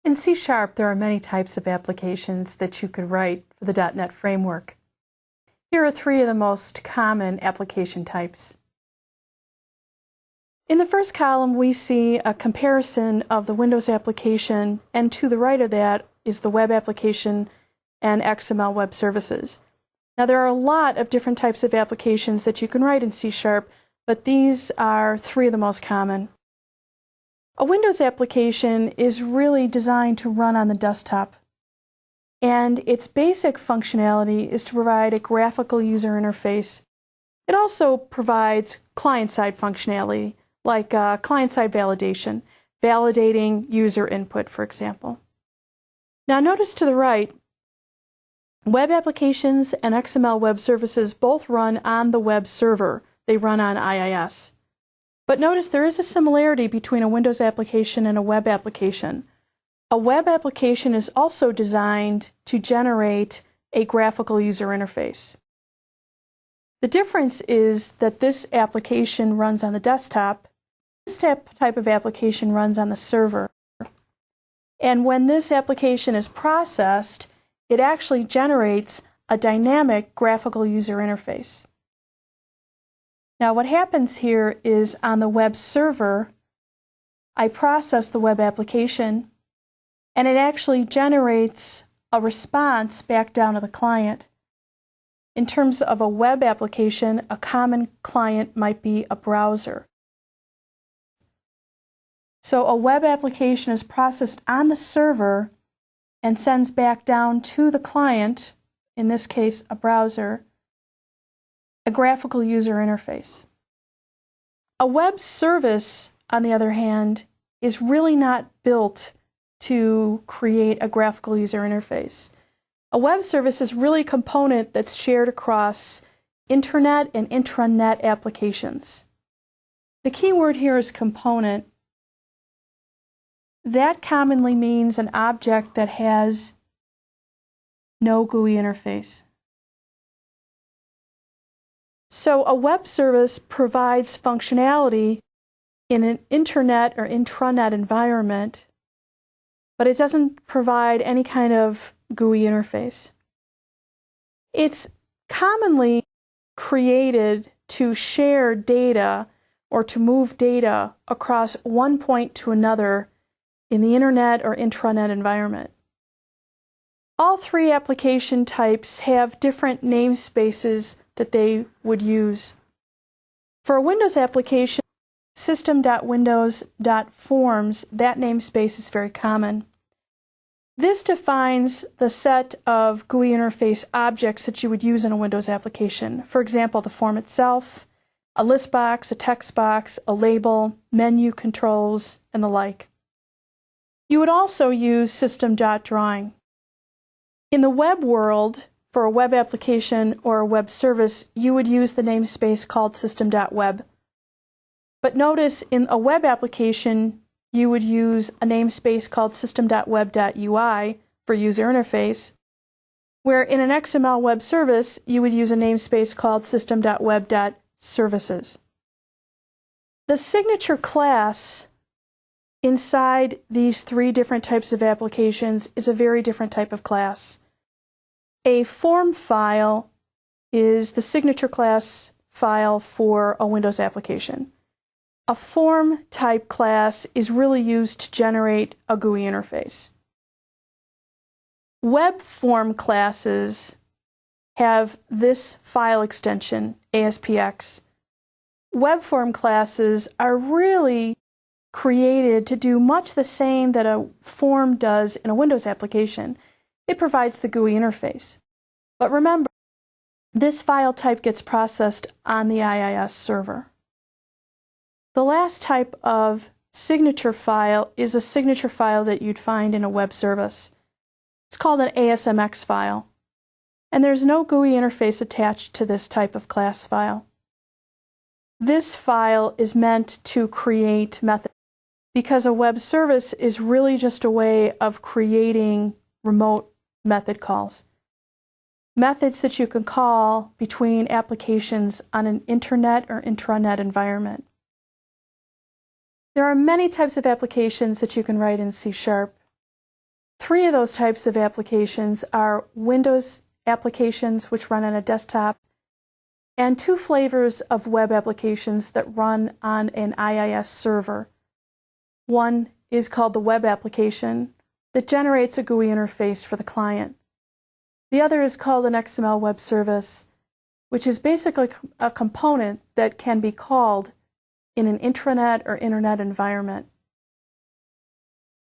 In C#, there are many types of applications that you could write for the .NET framework. Here are three of the most common application types. In the first column, we see a comparison of the Windows application, and to the right of that is the web application and XML web services. Now, there are a lot of different types of applications that you can write in C#, but these are three of the most common. A Windows application is really designed to run on the desktop, and its basic functionality is to provide a graphical user interface. It also provides client-side functionality, like client-side validation, validating user input, for example. Now notice to the right, web applications and XML web services both run on the web server. They run on IIS. But notice there is a similarity between a Windows application and a web application. A web application is also designed to generate a graphical user interface. The difference is that this application runs on the desktop. This type of application runs on the server. And when this application is processed, it actually generates a dynamic graphical user interface. Now, what happens here is on the web server, I process the web application, and it actually generates a response back down to the client. In terms of a web application, a common client might be a browser. So a web application is processed on the server and sends back down to the client, in this case a browser, a graphical user interface. A web service, on the other hand, is really not built to create a graphical user interface. A web service is really a component that's shared across internet and intranet applications. The key word here is component. That commonly means an object that has no GUI interface. So a web service provides functionality in an internet or intranet environment, but it doesn't provide any kind of GUI interface. It's commonly created to share data or to move data across one point to another in the internet or intranet environment. All three application types have different namespaces that they would use. For a Windows application, system.windows.forms, that namespace is very common. This defines the set of GUI interface objects that you would use in a Windows application. For example, the form itself, a list box, a text box, a label, menu controls, and the like. You would also use system.drawing. In the web world, for a web application or a web service, you would use the namespace called system.web. But notice in a web application, you would use a namespace called system.web.ui for user interface, where in an XML web service, you would use a namespace called system.web.services. The signature class inside these three different types of applications is a very different type of class. A form file is the signature class file for a Windows application. A form type class is really used to generate a GUI interface. Web form classes have this file extension, ASPX. Web form classes are really created to do much the same that a form does in a Windows application. It provides the GUI interface. But remember, this file type gets processed on the IIS server. The last type of signature file is a signature file that you'd find in a web service. It's called an ASMX file, and there's no GUI interface attached to this type of class file. This file is meant to create methods, because a web service is really just a way of creating remote method calls. Methods that you can call between applications on an internet or intranet environment. There are many types of applications that you can write in C#. Three of those types of applications are Windows applications, which run on a desktop, and two flavors of web applications that run on an IIS server. One is called the web application that generates a GUI interface for the client. The other is called an XML web service, which is basically a component that can be called in an intranet or internet environment.